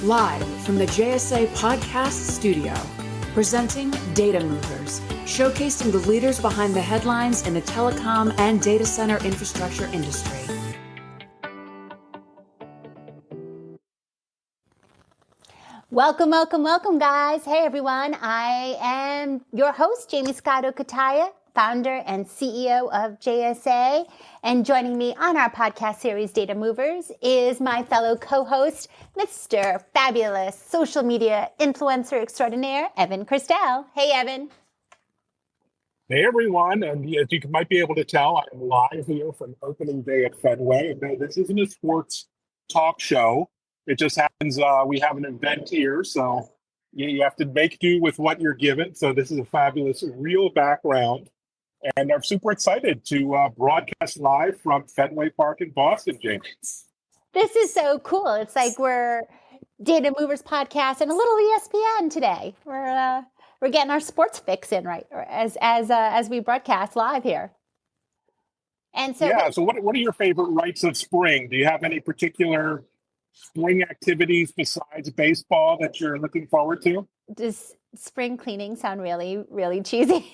Live from the JSA Podcast Studio, presenting Data Movers, showcasing the leaders behind the headlines in the telecom and data center infrastructure industry. Welcome, guys. Hey, everyone. I am your host, Jamie Scotto Kataya, founder and CEO of JSA. And joining me on our podcast series, Data Movers, is my fellow co-host, Mr. Fabulous social media influencer extraordinaire, Evan Christel. Hey, Evan. Hey, everyone. And as you might be able to tell, I'm live here from opening day at Fenway. No, this isn't a sports talk show. It just happens we have an event here, so you have to make do with what you're given. So this is a fabulous, real background. And I'm super excited to broadcast live from Fenway Park in Boston, James. This is so cool. It's like we're Data Movers podcast and a little ESPN today. We're getting our sports fix in right as we broadcast live here. And so yeah. So what are your favorite rites of spring? Do you have any particular spring activities besides baseball that you're looking forward to? Does spring cleaning sound really, really cheesy?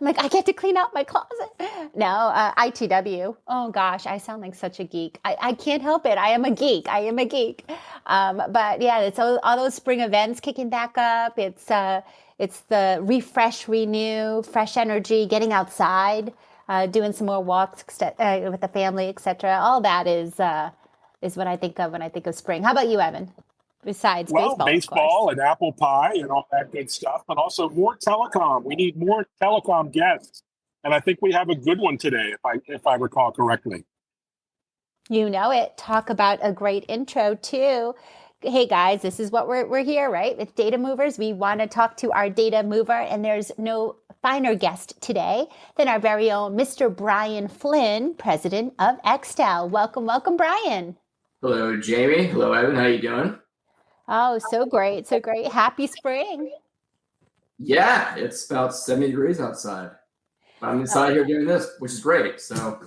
I'm like, I get to clean out my closet. No, ITW. Oh gosh, I sound like such a geek. I can't help it. I am a geek. But yeah, it's all those spring events kicking back up. It's the refresh, renew, fresh energy, getting outside, doing some more walks with the family, etc. All that is what I think of when I think of spring. How about you, Evan? Besides baseball and apple pie and all that good stuff, but also more telecom. We need more telecom guests, and I think we have a good one today, if I recall correctly. You know it. Talk about a great intro too. Hey guys, this is what we're here, right? With Data Movers, we want to talk to our data mover, and there's no finer guest today than our very own Mr. Brian Flynn, president of Xtel. Welcome, Brian. Hello, Jamie. Hello, Evan. How you doing? Oh, so great. Happy spring. Yeah, it's about 70 degrees outside. I'm inside here doing this, which is great. So,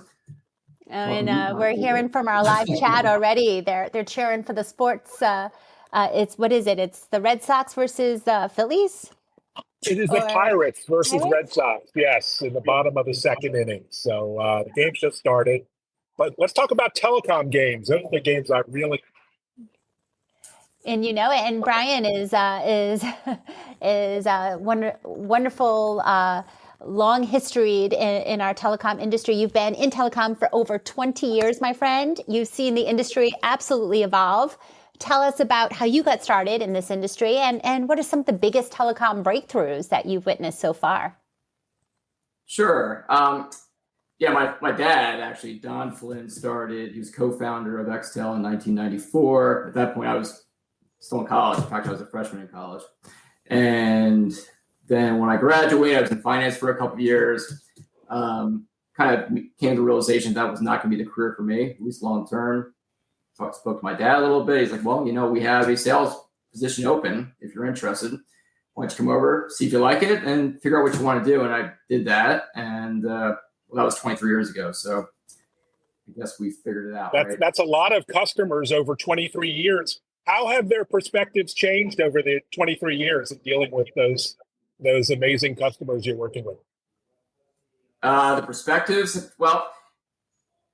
we're hearing from our live chat already. They're cheering for the sports. It's the Red Sox versus Phillies. It is the Pirates versus Red Sox. Yes, in the bottom of the second inning. So the game just started. But let's talk about telecom games. Those are the games I really. And you know it. And Brian is a wonderful long history in our telecom industry. You've been in telecom for over 20 years, my friend. You've seen the industry absolutely evolve. Tell us about how you got started in this industry and what are some of the biggest telecom breakthroughs that you've witnessed so far? Sure. Yeah, my dad, actually, Don Flynn, he was co-founder of Xtel in 1994. At that point, I was still in college. In fact, I was a freshman in college. And then when I graduated, I was in finance for a couple of years. Kind of came to the realization that was not going to be the career for me, at least long term. So I spoke to my dad a little bit. He's like, well, we have a sales position open if you're interested. Why don't you come over, see if you like it, and figure out what you want to do. And I did that. And that was 23 years ago. So I guess we figured it out. That's a lot of customers over 23 years. How have their perspectives changed over the 23 years of dealing with those amazing customers you're working with? The perspectives, well,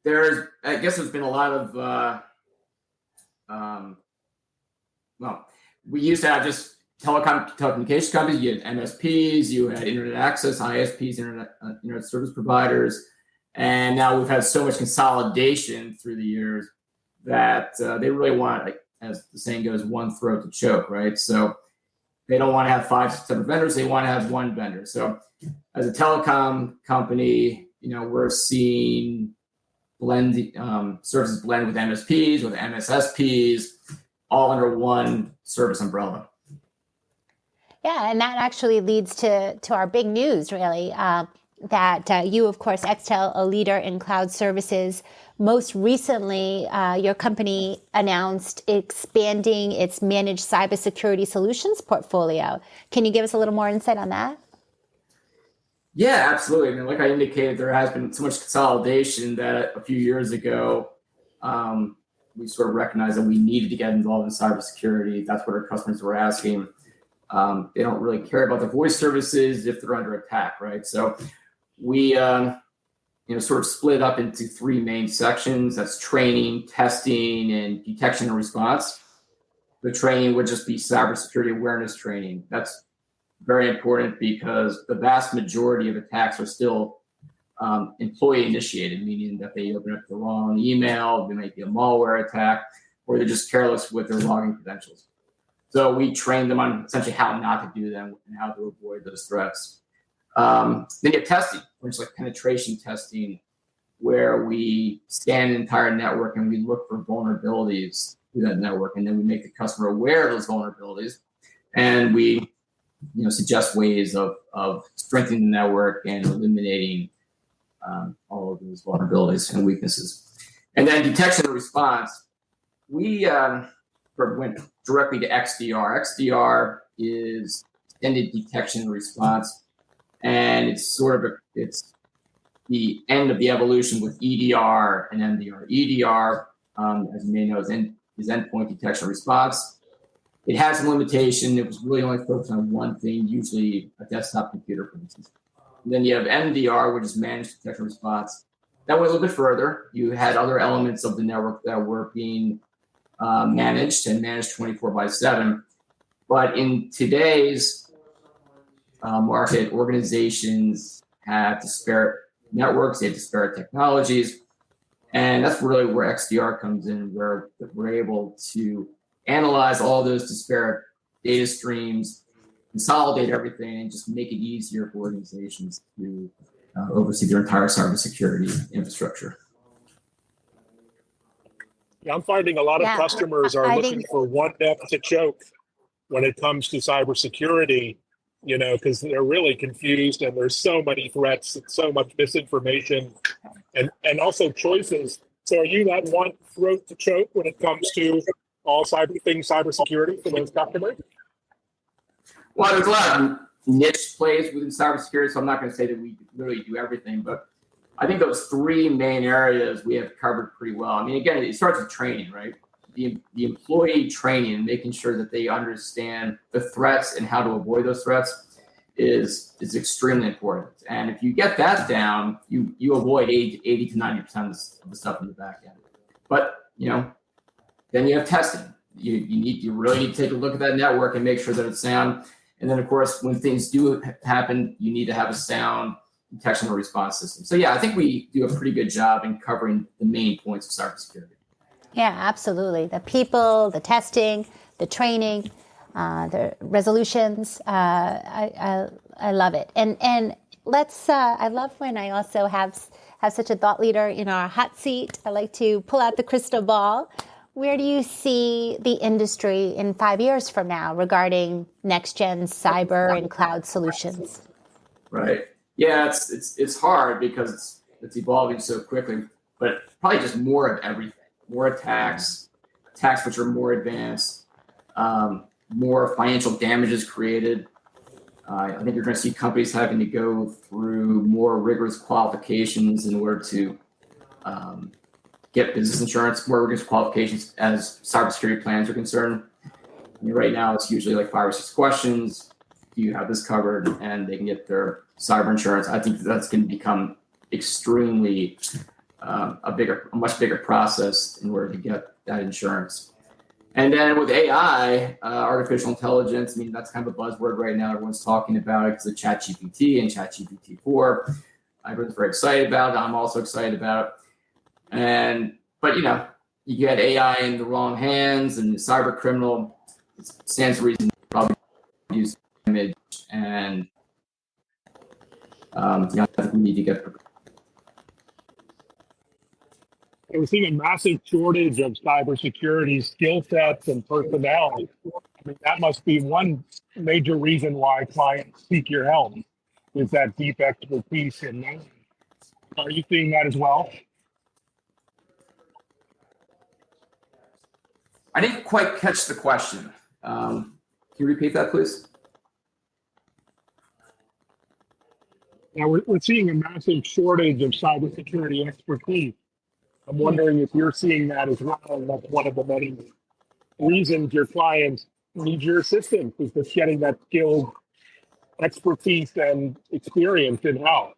I guess there's been a lot of, we used to have just telecommunications companies. You had MSPs, you had internet access, ISPs, internet service providers, and now we've had so much consolidation through the years that they really want, as the saying goes, one throat to choke, right? So they don't want to have 5 separate vendors. They want to have one vendor. So as a telecom company, we're seeing services blend with MSPs, with MSSPs, all under one service umbrella. Yeah, and that actually leads to our big news, really, that you, of course, Xtel, a leader in cloud services. Most recently, your company announced expanding its managed cybersecurity solutions portfolio. Can you give us a little more insight on that? Yeah, absolutely. I mean, like I indicated, there has been so much consolidation that a few years ago, we sort of recognized that we needed to get involved in cybersecurity. That's what our customers were asking. They don't really care about the voice services if they're under attack, right? So we sort of split up into three main sections. That's training, testing, and detection and response. The training would just be cybersecurity awareness training. That's very important because the vast majority of attacks are still employee initiated, meaning that they open up the wrong email, there might be a malware attack, or they're just careless with their login credentials. So we train them on essentially how not to do them and how to avoid those threats. Then you have testing, which is like penetration testing, where we scan an entire network and we look for vulnerabilities through that network, and then we make the customer aware of those vulnerabilities, and we suggest ways of strengthening the network and eliminating all of those vulnerabilities and weaknesses. And then detection and response, we went directly to XDR. XDR is extended detection and response, and it's it's the end of the evolution with EDR and MDR. EDR, as you may know, is endpoint detection and response. It has some limitation. It was really only focused on one thing, usually a desktop computer, for instance. And then you have MDR, which is managed detection and response. That went a little bit further. You had other elements of the network that were being managed 24/7. But in today's market, organizations have disparate networks, they have disparate technologies. And that's really where XDR comes in, where we're able to analyze all those disparate data streams, consolidate everything, and just make it easier for organizations to oversee their entire cybersecurity infrastructure. Yeah, I'm finding a lot of customers are looking for one neck to choke when it comes to cybersecurity, because they're really confused and there's so many threats and so much misinformation and also choices. So are you that one throat to choke when it comes to all cybersecurity for those customers? Well, there's a lot of niche plays within cybersecurity, so I'm not going to say that we literally do everything, but I think those three main areas we have covered pretty well. I mean, again, it starts with training, right? The employee training and making sure that they understand the threats and how to avoid those threats is extremely important. And if you get that down, you avoid 80 to 90% of the stuff in the back end. But then you have testing. You really need to take a look at that network and make sure that it's sound. And then, of course, when things do happen, you need to have a sound detection and response system. So, yeah, I think we do a pretty good job in covering the main points of cybersecurity. Yeah, absolutely. The people, the testing, the training, the resolutions. I love it. And let's. I love when I also have such a thought leader in our hot seat. I like to pull out the crystal ball. Where do you see the industry in 5 years from now regarding next gen cyber and cloud solutions? Right. Yeah, it's hard because it's evolving so quickly. But probably just more of everything. More attacks which are more advanced, more financial damages created. I think you're going to see companies having to go through more rigorous qualifications in order to get business insurance, more rigorous qualifications as cybersecurity plans are concerned. I mean, right now, it's usually like 5 or 6 questions. Do you have this covered? And they can get their cyber insurance. I think that's going to become extremely a much bigger process in order to get that insurance. And then with AI, artificial intelligence, I mean, that's kind of a buzzword right now. Everyone's talking about it because of ChatGPT and ChatGPT-4. Everyone's very excited about it. I'm also excited about it. But you get AI in the wrong hands and the cyber criminal, it stands to reason to probably use image. And I think we need to get prepared. We're seeing a massive shortage of cybersecurity skill sets and personnel. I mean, that must be one major reason why clients seek your help, is that deep expertise in knowledge. Are you seeing that as well? I didn't quite catch the question. Can you repeat that, please? Now, we're seeing a massive shortage of cybersecurity expertise. I'm wondering if you're seeing that as well. And that's one of the many reasons your clients need your assistance, is just getting that skilled expertise and experience in-house.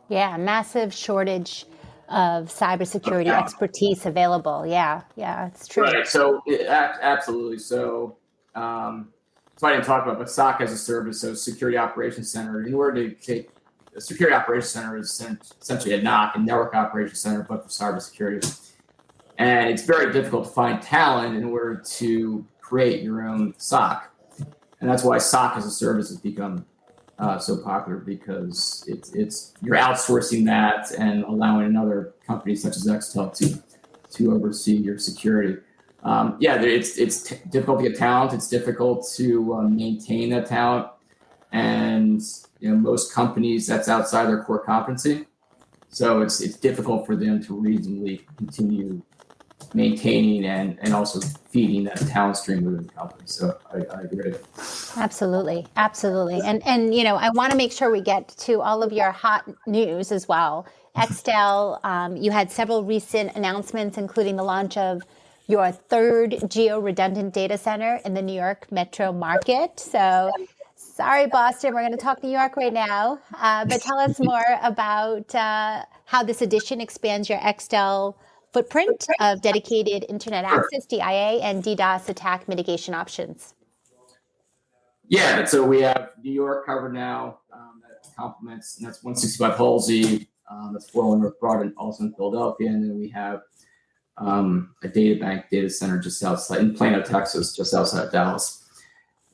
Yeah, massive shortage of cybersecurity expertise available. Yeah, it's true. Right. So absolutely. So, so I didn't talk about, but SOC as a service, so Security Operations Center. In order to take a Security Operations Center is essentially a NOC, a Network Operations Center, but for cybersecurity. And it's very difficult to find talent in order to create your own SOC. And that's why SOC as a service has become so popular, because it's you're outsourcing that and allowing another company such as Xtel to oversee your security. It's difficult to get talent. It's difficult to maintain that talent, and most companies, that's outside their core competency. So it's difficult for them to reasonably continue maintaining and also feeding that talent stream within the company. So I agree. Absolutely. And I want to make sure we get to all of your hot news as well. Xtel, you had several recent announcements, including the launch of your third geo-redundant data center in the New York metro market. So sorry, Boston, we're going to talk New York right now. But tell us more about how this addition expands your Xtel footprint of dedicated internet access, DIA, and DDoS attack mitigation options. Yeah, so we have New York covered now. That complements, and that's 165 Halsey. That's 401 North Broad, and also in Philadelphia. And then we have a data center just outside in Plano, Texas, just outside of Dallas,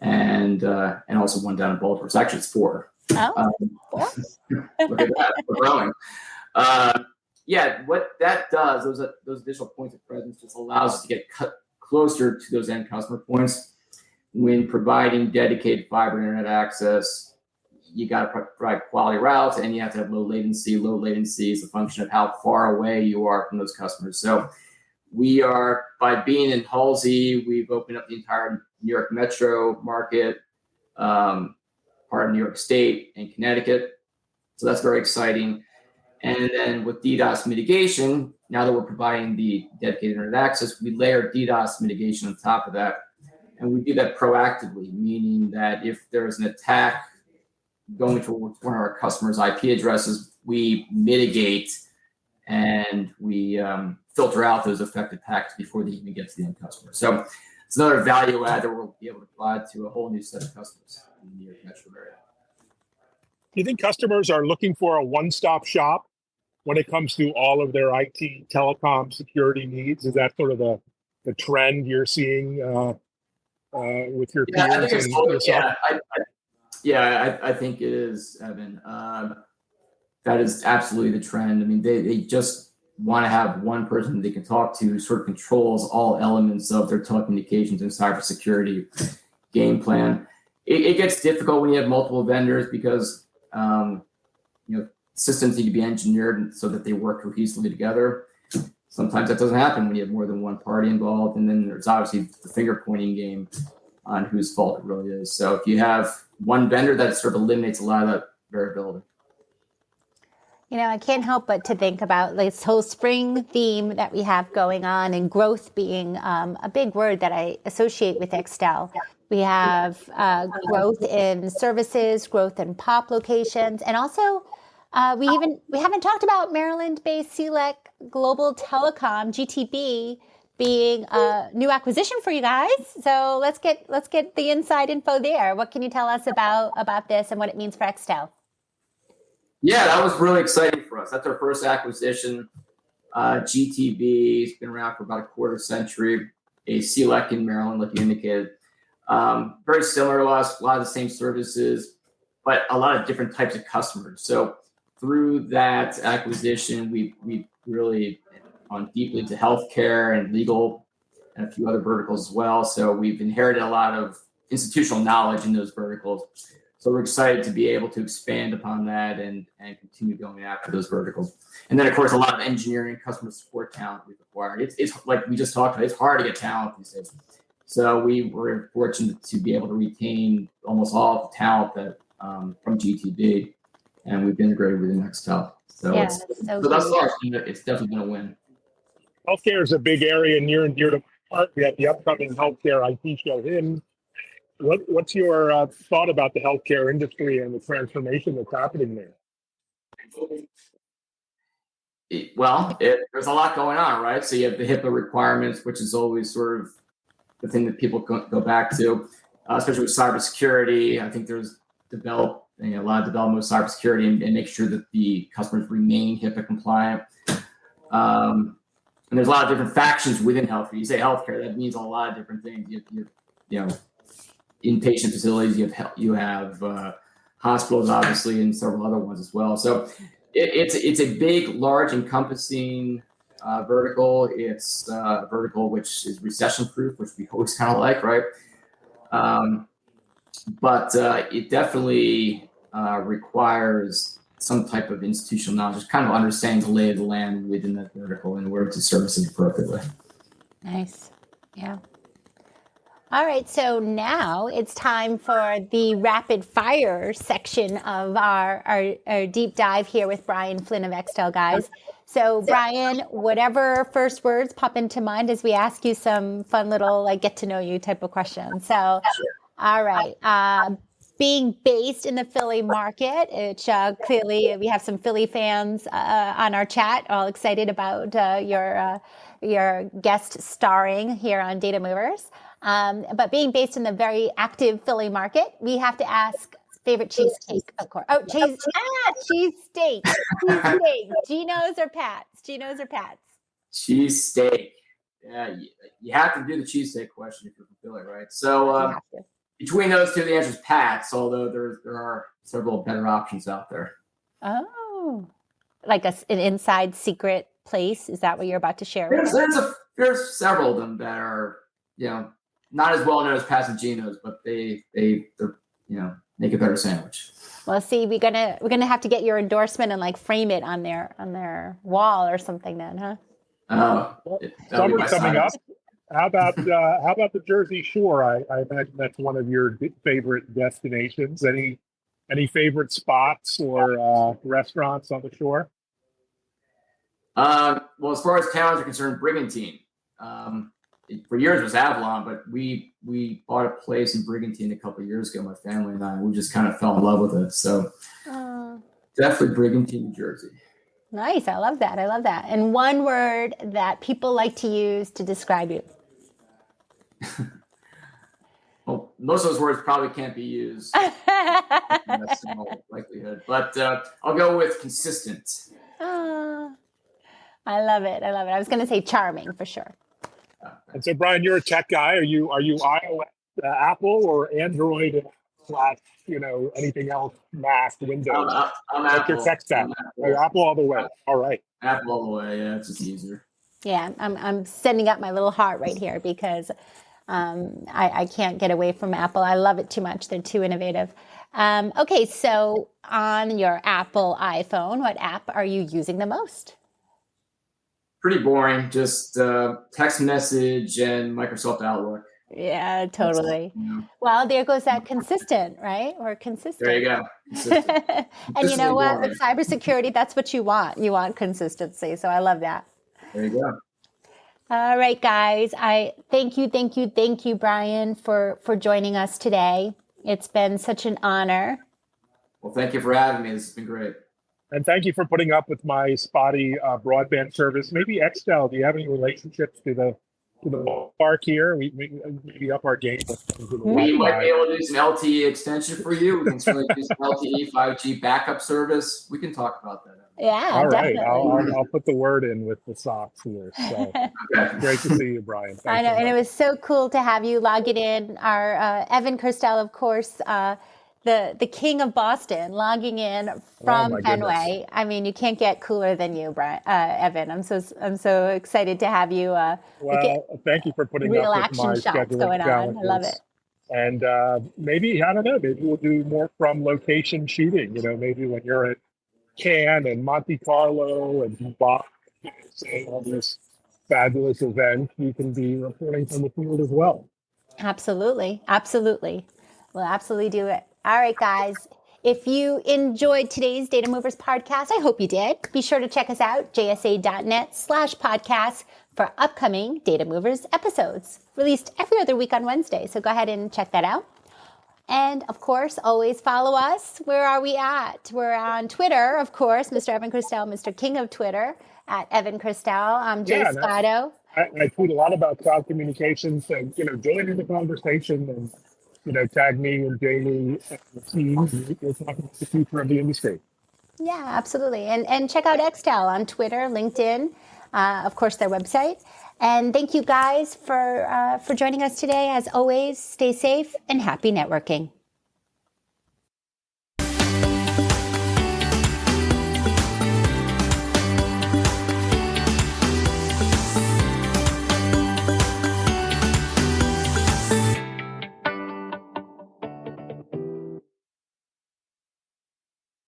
and also one down in Baltimore. So actually, it's 4. Oh, 4? Look at that, we're growing. What that does, those additional points of presence, just allows us to get closer to those end customer points. When providing dedicated fiber internet access, you got to provide quality routes, and you have to have low latency. Low latency is a function of how far away you are from those customers. So we are, by being in Halsey, we've opened up the entire New York metro market, part of New York State and Connecticut. So that's very exciting. And then with DDoS mitigation, now that we're providing the dedicated internet access, we layer DDoS mitigation on top of that. And we do that proactively, meaning that if there's an attack going towards one of our customers' IP addresses, we mitigate and we filter out those affected packets before they even get to the end customer. So it's another value add that we'll be able to provide to a whole new set of customers in the New York metro area. Do you think customers are looking for a one-stop shop when it comes to all of their IT, telecom, security needs? Is that sort of the trend you're seeing with your peers and yourself? I think it is, Evan. That is absolutely the trend. I mean, they just want to have one person they can talk to who sort of controls all elements of their telecommunications and cybersecurity game plan. It gets difficult when you have multiple vendors because systems need to be engineered so that they work cohesively together. Sometimes that doesn't happen when you have more than one party involved. And then there's obviously the finger pointing game on whose fault it really is. So if you have one vendor, that sort of eliminates a lot of that variability. I can't help but to think about this whole spring theme that we have going on, and growth being a big word that I associate with Xtel. We have growth in services, growth in POP locations, and also we haven't talked about Maryland-based CLEC Global Telecom, GTB, being a new acquisition for you guys. So let's get the inside info there. What can you tell us about this and what it means for Xtel? Yeah, that was really exciting for us. That's our first acquisition. GTB has been around for about a quarter century. A CLEC in Maryland, like you indicated. Very similar to us, a lot of the same services, but a lot of different types of customers. So through that acquisition, we really gone deeply into healthcare and legal and a few other verticals as well. So we've inherited a lot of institutional knowledge in those verticals. So we're excited to be able to expand upon that and continue going after those verticals. And then, of course, a lot of engineering, customer support talent we've acquired. It's like we just talked about, it's hard to get talent these days. So we were fortunate to be able to retain almost all of the talent that from GTB, and we've integrated with Xtel. So, Yeah, so thus far, it's definitely been a win. Healthcare is a big area near and dear to my heart. We have the upcoming healthcare IT show in. What's your thought about the healthcare industry and the transformation that's happening there? Well, there's a lot going on, right? So you have the HIPAA requirements, which is always sort of the thing that people go back to, especially with cybersecurity. I think there's a lot of development with cybersecurity and make sure that the customers remain HIPAA compliant. And there's a lot of different factions within healthcare. You say healthcare, that means a lot of different things. You know, inpatient facilities. You have hospitals, obviously, and several other ones as well. So it's a big, large, encompassing vertical. It's a vertical which is recession-proof, which we always kind of like, right? But it definitely requires some type of institutional knowledge, just kind of understanding the lay of the land within that vertical in order to service it appropriately. Nice. Yeah. All right, so now it's time for the rapid fire section of our deep dive here with Brian Flynn of Xtel, guys. So Brian, whatever first words pop into mind as we ask you some fun little like get to know you type of questions. So, all right, being based in the Philly market, which clearly we have some Philly fans on our chat, all excited about your guest starring here on Data Movers. But being based in the very active Philly market, we have to ask favorite cheesecake, of course. Oh, cheesesteak. Cheesesteak. Geno's or Pat's? Geno's or Pat's? Cheesesteak. Yeah, you have to do the cheesesteak question if you're from Philly, right? So between those two, the answer is Pat's, although there are several better options out there. Oh, like an inside secret place? Is that what you're about to share? There's several of them that are, not as well known as Pat's and Geno's, but they're make a better sandwich. Well, see, we're gonna have to get your endorsement and like frame it on their wall or something then, huh? Summer's coming up. How about the Jersey Shore? I imagine that's one of your favorite destinations. Any favorite spots or restaurants on the shore? Well, as far as towns are concerned, Brigantine. For years it was Avalon, but we bought a place in Brigantine a couple of years ago, my family and I. We just kind of fell in love with it. So definitely Brigantine, New Jersey. Nice. I love that. And one word that people like to use to describe you. Well, most of those words probably can't be used. That's in all likelihood. But I'll go with consistent. I love it. I was going to say charming for sure. And so, Brian, you're a tech guy. Are you iOS, Apple, or Android / anything else, Mac, Windows? I'm Apple. Your tech stack. Apple all the way. All right. Apple all the way. Yeah, it's just easier. Yeah, I'm sending up my little heart right here because I can't get away from Apple. I love it too much. They're too innovative. Okay, so on your Apple iPhone, what app are you using the most? Pretty boring, just text message and Microsoft Outlook. Yeah, totally. Well, there goes that consistent, right? Or consistent. There you go. And you know what? With cybersecurity, that's what you want. You want consistency. So I love that. There you go. All right, guys. I thank you, Brian, for joining us today. It's been such an honor. Well, thank you for having me. This has been great. And thank you for putting up with my spotty broadband service. Maybe Xtel, do you have any relationships to the park here? We up our game. We might be able to do some LTE extension for you. We can certainly do some LTE 5G backup service. We can talk about that. Yeah, all right. definitely. I'll put the word in with the socks here. So great to see you, Brian. I know, and it was so cool to have you logging in. Our Evan Kirstel, of course, the king of Boston, logging in from Fenway. Goodness. I mean, you can't get cooler than you, Evan. I'm so excited to have you. Thank you for putting real up with my action shots going challenges. on. I love it. And maybe, I don't know, maybe we'll do more from location shooting. Maybe when you're at Cannes and Monte Carlo and Bach, all this fabulous events, you can be reporting from the field as well. Absolutely. We'll absolutely do it. All right, guys. If you enjoyed today's Data Movers podcast, I hope you did. Be sure to check us out, jsa.net/podcast for upcoming Data Movers episodes, released every other week on Wednesday. So go ahead and check that out. And of course, always follow us. Where are we at? We're on Twitter, of course, Mr. Evan Christel, Mr. King of Twitter, at Evan Christel. I'm Jay Scotto. I tweet a lot about cloud communications, so, join in the conversation and, tag me and Jamie and the team. We're talking about the future of the industry. Yeah, absolutely. And check out Xtel on Twitter, LinkedIn, of course, their website. And thank you guys for joining us today. As always, stay safe and happy networking.